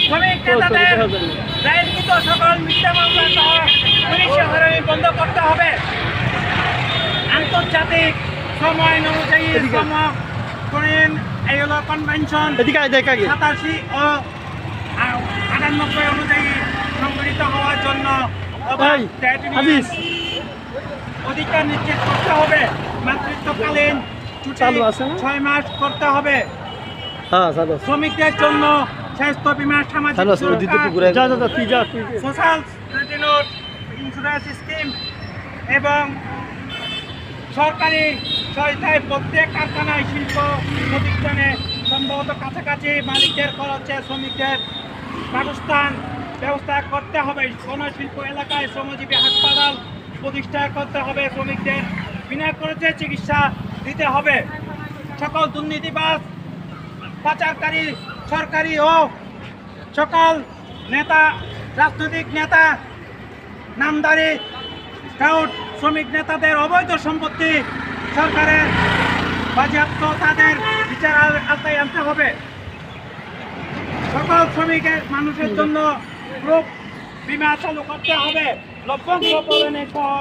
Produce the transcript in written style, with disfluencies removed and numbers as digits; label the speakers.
Speaker 1: শ্রমিক নেতাদের দায়েরকৃত সকল মিথ্যা মামলা সহ পুলিশি হয়রানি বন্ধ করতে হবে। আন্তর্জাতিক শ্রম আইন অনুযায়ী শ্রম আইন এগুলো কনভেনশন 87 ও 98 অনুযায়ী সংগঠিত হওয়ার জন্য অধিকার নিশ্চিত করতে হবে। মাতৃত্বকালীন ছুটি 6 মাস করতে হবে। শ্রমিকদের জন্য স্বাস্থ্য বীমা, সামাজিক সুরক্ষা, সোশ্যাল ইন্স্যুরেন্স স্কিম এবং সরকারি সহায়তায় প্রত্যেক কারখানায়, শিল্প প্রতিষ্ঠানে সম্ভবত কাছাকাছি মালিকদের খরচে শ্রমিকদের বাসস্থান ব্যবস্থা করতে হবে। কোনো শিল্প এলাকায় শ্রমজীবী হাসপাতাল প্রতিষ্ঠা করতে হবে। শ্রমিকদের বিনা খরচে চিকিৎসা দিতে হবে। সকল দুর্নীতিবাজ, পাচারকারী, সরকারি ও সকল নেতা, রাজনৈতিক নেতা, নামদারি স্কাউট শ্রমিক নেতাদের অবৈধ সম্পত্তি সরকারের বাজেয়াপ্ত তাদের বিচার আওতায় আনতে হবে। সকল শ্রমিকের মানুষের জন্য গ্রুপ বিমা চালু করতে হবে। লভ্যাংশ প্রদানের পর